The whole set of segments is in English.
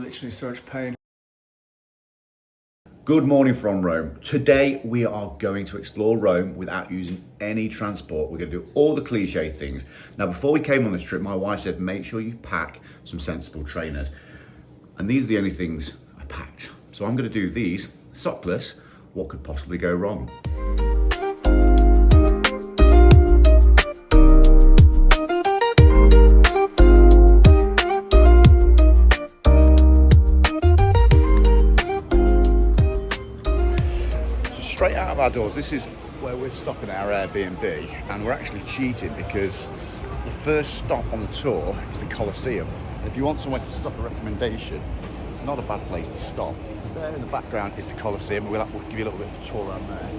literally so much pain. Good morning from Rome. Today we are going to explore Rome without using any transport. We're going to do all the cliche things. Now, before we came on this trip, my wife said, make sure you pack some sensible trainers. And these are the only things I packed. So I'm going to do these sockless. What could possibly go wrong? Straight out of our doors, this is where we're stopping at our Airbnb, and we're actually cheating because the first stop on the tour is the Colosseum. And if you want somewhere to stop, a recommendation, it's not a bad place to stop. So there in the background is the Colosseum, and we'll give you a little bit of a tour around there.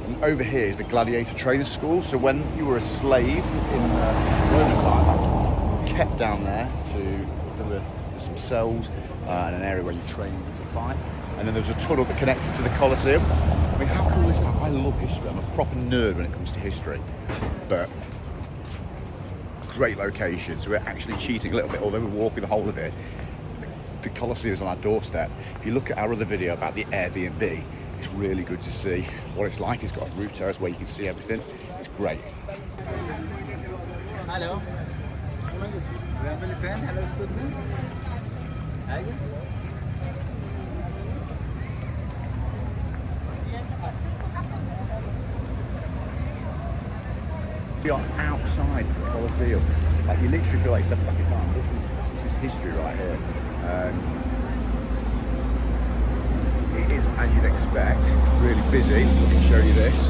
And over here is the Gladiator Training School. So when you were a slave in Roman time, kept down there to some cells and an area where you train to fight. And then there's a tunnel that connected to the Colosseum. I mean, how cool is that? I love history. I'm a proper nerd when it comes to history. But great location. So we're actually cheating a little bit, although we're walking the whole of it. The Colosseum is on our doorstep. If you look at our other video about the Airbnb, it's really good to see what it's like. It's got a roof terrace where you can see everything. It's great. Hello. We are outside the Colosseum. Like, you literally feel like stepping back in time. This is history right here. It is, as you'd expect, really busy. We can show you this.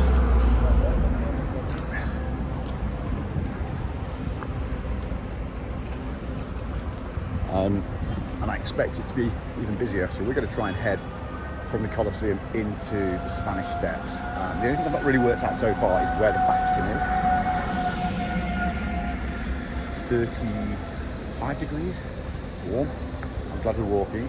And I expect it to be even busier. So we're going to try and head from the Colosseum into the Spanish Steps. The only thing I've not really worked out so far is where the Vatican is. It's 35 degrees. It's warm. I'm glad we're walking.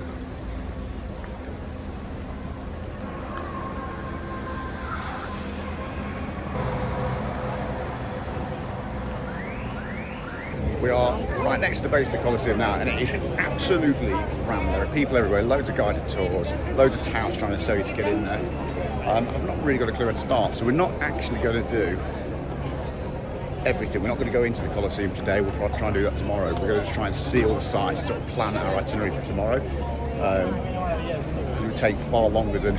We are right next to the base of the Colosseum now, and it is absolutely rammed. There are people everywhere, loads of guided tours, loads of touts trying to sell you to get in there. I've not really got a clue where to start, so we're not actually going to do everything. We're not going to go into the Colosseum today. We'll probably try and do that tomorrow. We're going to just try and see all the sites, sort of plan our itinerary for tomorrow. It would take far longer than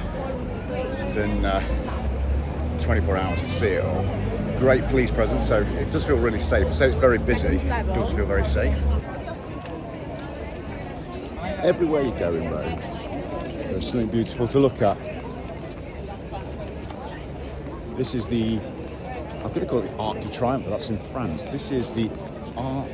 24 hours to see it all. Great police presence, so it does feel really safe. So it's very busy, it does feel very safe. Everywhere you go in Rome, there's something beautiful to look at. This is the, I'm going to call it the Arc de Triomphe, but that's in France. This is the Arc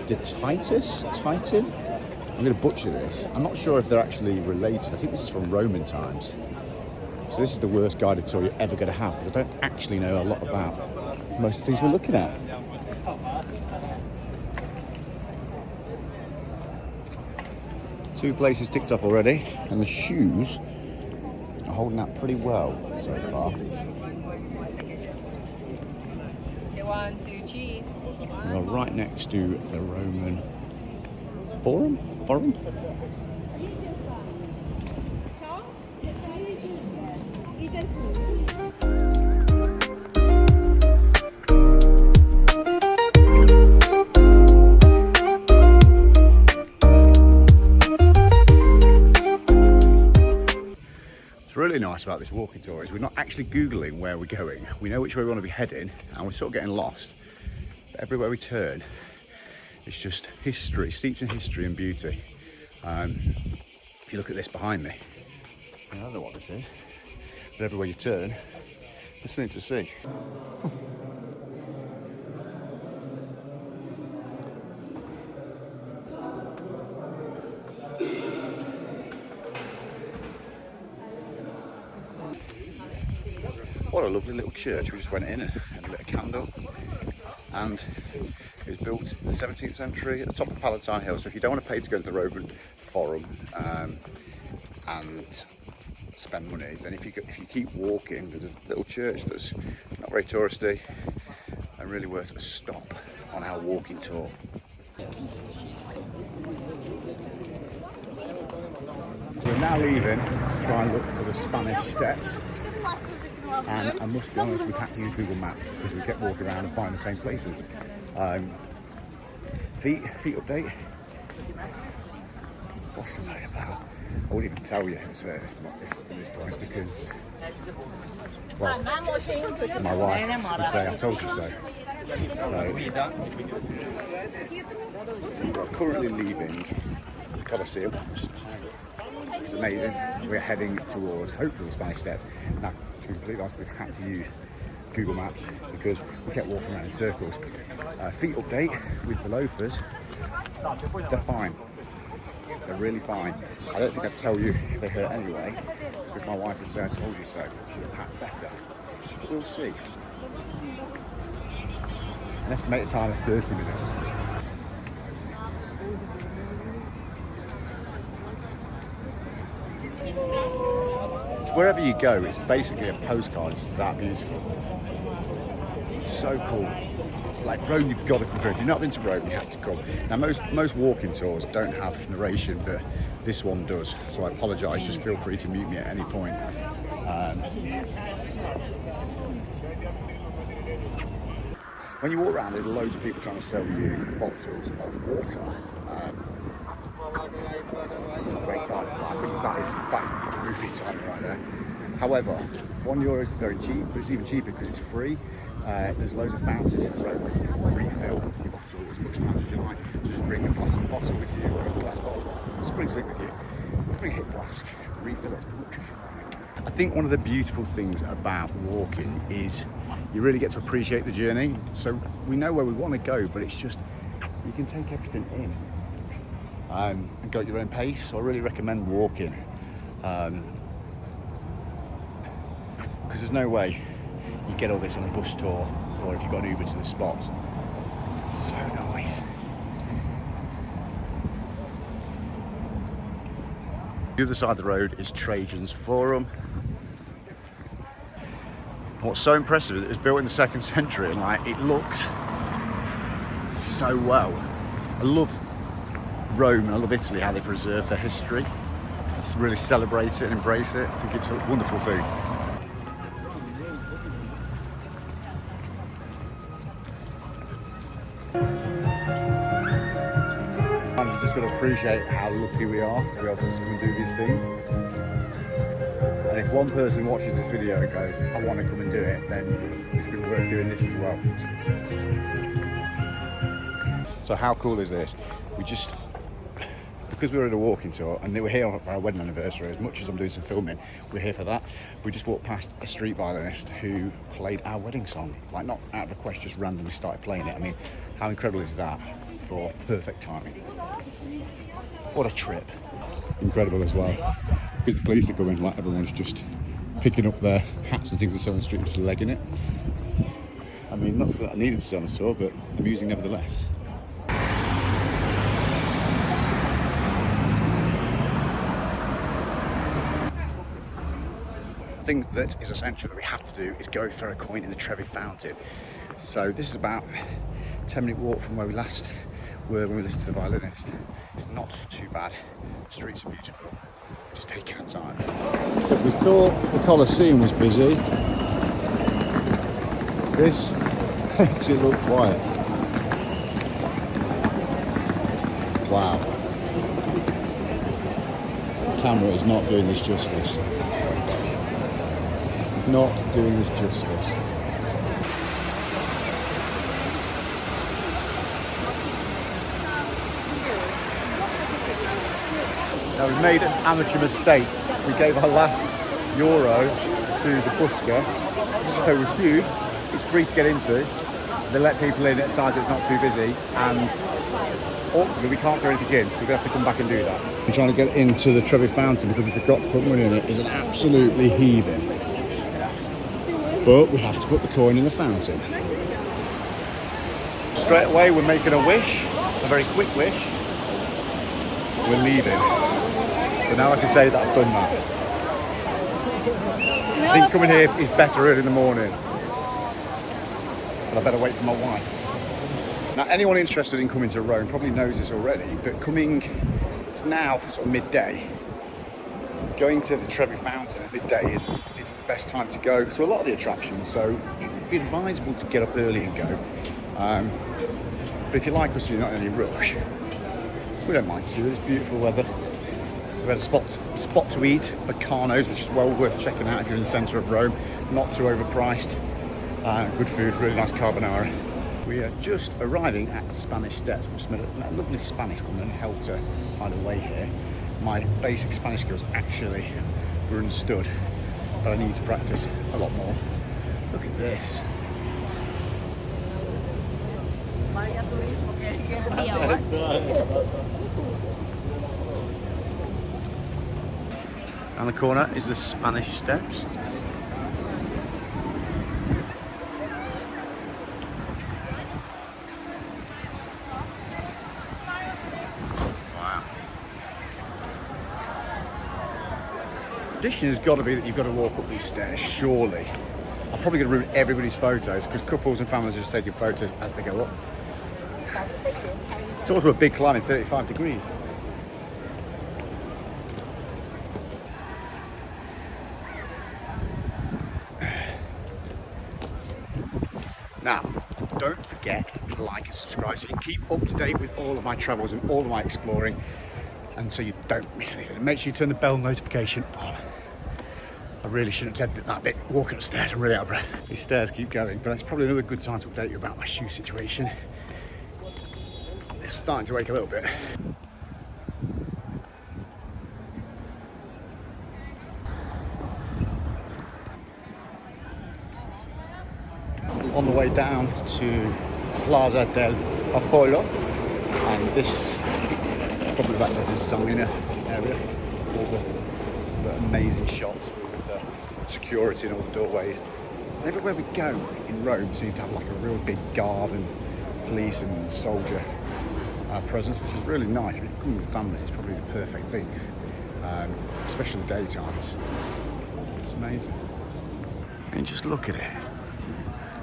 de Titan? I'm going to butcher this. I'm not sure if they're actually related. I think this is from Roman times. So this is the worst guided tour you're ever going to have, because I don't actually know a lot about most of the things we're looking at. Two places ticked off already, and the shoes are holding up pretty well so far. We are right next to the Roman Forum? Really nice about this walking tour is we're not actually Googling where we're going. We know which way we want to be heading, and we're sort of getting lost. But everywhere we turn, it's just history, steeped in history and beauty. If you look at this behind me, I don't know what this is, but everywhere you turn, there's something to see. What a lovely little church. We just went in and lit a candle, and it was built in the 17th century at the top of Palatine Hill. So if you don't want to pay to go to the Roman Forum and spend money, then if you keep walking, there's a little church that's not very touristy and really worth a stop on our walking tour. we're now leaving to try and look for the Spanish Steps. And I must be honest, we've had to use Google Maps because we kept walking around and finding the same places. Feet update. What's the night about? I wouldn't even tell you at this point because, well, my wife would say I told you so. We're currently leaving the Colosseum, which is amazing. We're heading towards, hopefully, the Spanish Steps. Now, to be completely honest, we've had to use Google Maps because we kept walking around in circles. Feet update with the loafers, they're fine. They're really fine. I don't think I'd tell you if they hurt anyway, because my wife would say I told you so. I should have packed better. But we'll see. An estimated time of 30 minutes. Wherever you go, it's basically a postcard. It's that beautiful. So cool. Like Rome, you've got to come through. If you've not been to Rome, you have to come. Now, most walking tours don't have narration, but this one does. So I apologise. Just feel free to mute me at any point. When you walk around, there's loads of people trying to sell you bottles of water. Great time. I think that is movie time right there. However, €1 is very cheap, but it's even cheaper because it's free. There's loads of fountains in Rome. Refill your bottle as much times as you like. So just bring a plastic bottle with you, or a glass bottle. Just bring something with you. Bring a hip flask. Refill it as much as you like. I think one of the beautiful things about walking is you really get to appreciate the journey. So we know where we want to go, but it's just you can take everything in and go at your own pace. So I really recommend walking. Because there's no way you get all this on a bus tour or if you've got an Uber to the spots. So nice. The other side of the road is Trajan's Forum. What's so impressive is it was built in the 2nd century and like it looks so well. I love Rome and I love Italy, how they preserve their history. Let's really celebrate it and embrace it. I think it's a wonderful thing. Sometimes you just got to appreciate how lucky we are to be able to just come and do these things. And if one person watches this video and goes, I want to come and do it, then it's been worth doing this as well. So how cool is this? Because we were at a walking tour and they were here for our wedding anniversary, as much as I'm doing some filming, we're here for that. We just walked past a street violinist who played our wedding song. Like not out of request, just randomly started playing it. I mean, how incredible is that for perfect timing? What a trip. Incredible as well. Because the police are coming, like everyone's just picking up their hats and things that's on the street, just legging it. I mean, not that I needed to see on a tour, but amusing nevertheless. Thing that is essential that we have to do is go throw a coin in the Trevi Fountain. So this is about a 10-minute walk from where we last were when we listened to the violinist. It's not too bad. The streets are beautiful. Just take our time. So we thought the Colosseum was busy. This makes it look quiet. Wow. The camera is not doing this justice. Not doing this justice. Now we've made an amateur mistake. We gave our last euro to the busker. So with you, it's free to get into. They let people in at times it's not too busy, and awkwardly we can't do anything in, so we're going to have to come back and do that. I'm trying to get into the Trevi Fountain because if you've got to put money in it, it's an absolutely heaving. But we have to put the coin in the fountain. Straight away we're making a wish, a very quick wish. We're leaving. So now I can say that I've done that. I think coming here is better early in the morning. But I better wait for my wife. Now anyone interested in coming to Rome probably knows this already, but it's now sort of midday. going to the Trevi Fountain at midday is the best time to go to a lot of the attractions, so it would be advisable to get up early and go. But if you like us and you're not in any rush, we don't mind you. It's beautiful weather. We had a spot to eat, Bacano's, which is well worth checking out if you're in the centre of Rome. Not too overpriced. Good food, really nice carbonara. We are just arriving at the Spanish Steps. We just met a lovely Spanish woman who helped her find a way here. My basic Spanish skills actually were understood, but I need to practice a lot more. Look at this. Around the corner is the Spanish Steps. Wow. Tradition has got to be that you've got to walk up these stairs, surely. I'm probably going to ruin everybody's photos because couples and families are just taking photos as they go up. It's also a big climb in 35 degrees. Now, don't forget to like and subscribe so you can keep up to date with all of my travels and all of my exploring, and so you don't miss anything. And make sure you turn the bell notification on. I really shouldn't have said that bit walking upstairs, I'm really out of breath. These stairs keep going, but it's probably another good time to update you about my shoe situation. It's starting to wake a little bit. On the way down to Plaza del Popolo, and this is probably like the designer area, all the amazing shops with the security and all the doorways. And everywhere we go in Rome seems to have like a real big guard and police and soldier presence, which is really nice. If you're coming with families, it's probably the perfect thing, especially in the daytime. It's amazing. And just look at it.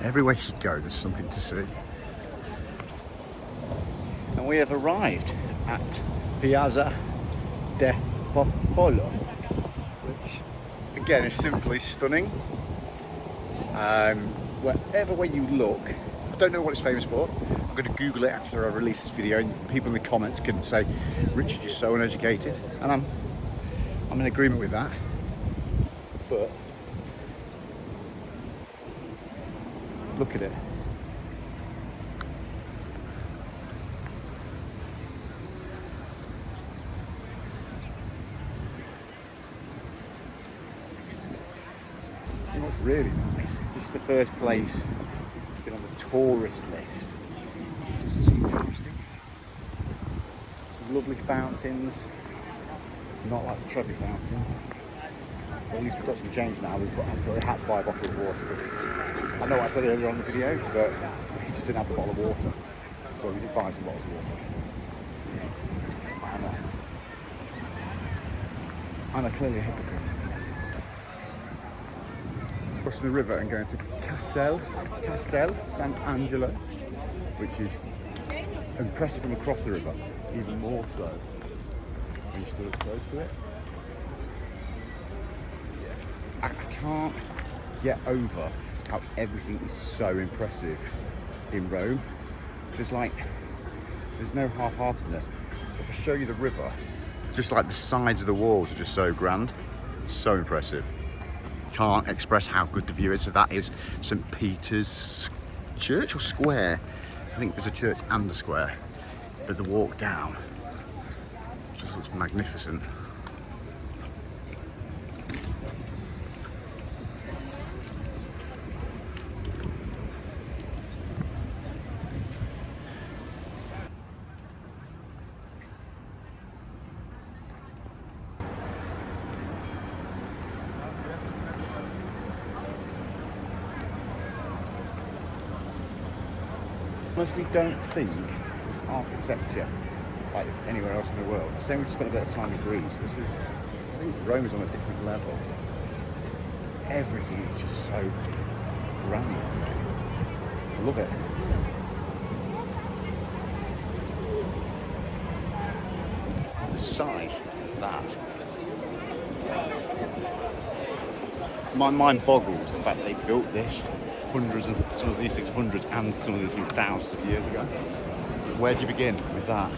Everywhere you go, there's something to see. And we have arrived at Piazza del Popolo, which again is simply stunning. Wherever way you look, I don't know what it's famous for. I'm going to Google it after I release this video, and people in the comments can say, Richard, you're so uneducated, and I'm in agreement with that. But look at it. You know what's really nice? This is the first place that's been on the tourist list. It doesn't seem touristy. Some lovely fountains. Not like the Trevi Fountain. Well, at least we've got some change now. We had to buy a bottle of water because I know what I said earlier on in the video, but we just didn't have the bottle of water. So we did buy some bottles of water. I'm clearly a hypocrite. Crossing the river and going to Castel Sant'Angelo, which is impressive from across the river, even more so when you stood up close to it. I can't get over how everything is so impressive in Rome. There's no half-heartedness. If I show you the river, just like the sides of the walls are just so grand, so impressive. Can't express how good the view is. So that is St. Peter's Church or Square. I think there's a church and a square, but the walk down just looks magnificent. Honestly don't think there's architecture like this anywhere else in the world. Saying we just spent a bit of time in Greece, I think Rome is on a different level. Everything is just so grand. I love it. The size of that My mind boggles the fact that they built this hundreds of some of these things hundreds and some of these things thousands of years ago. Where do you begin with that?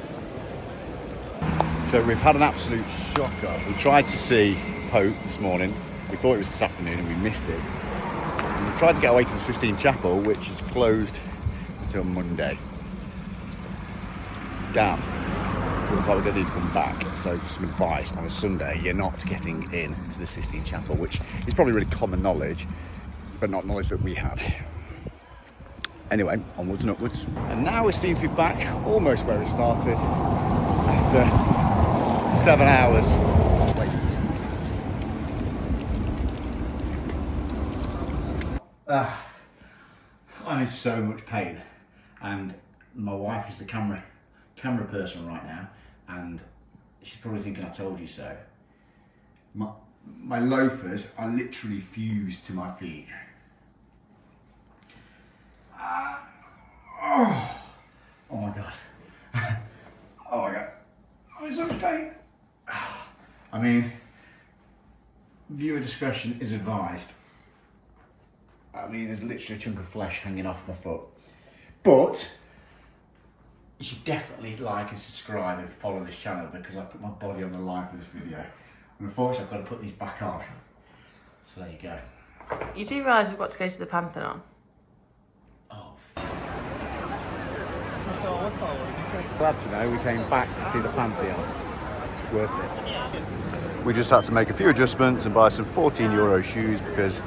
So we've had an absolute shocker. We tried to see Pope this morning. We thought it was this afternoon and we missed it. And we tried to get away to the Sistine Chapel, which is closed until Monday. Damn. Looks like we're going to need to come back. So just some advice: on a Sunday, you're not getting in to the Sistine Chapel, which is probably really common knowledge, but not knowledge that we had. Anyway, onwards and upwards. And now we seem to be back almost where we started after 7 hours. I'm in so much pain, and my wife is the camera person right now, and she's probably thinking I told you so. My loafers are literally fused to my feet. Oh my god. Oh my god. I'm in so much pain. I mean, viewer discretion is advised. I mean, there's literally a chunk of flesh hanging off my foot. But you should definitely like and subscribe and follow this channel, because I put my body on the line for this video. And unfortunately, I've got to put these back on. So there you go. You do realise we've got to go to the Pantheon? Oh, glad to know we came back to see the Pantheon. Worth it. We just had to make a few adjustments and buy some €14 shoes because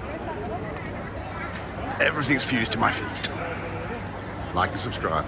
everything's fused to my feet. Like and subscribe.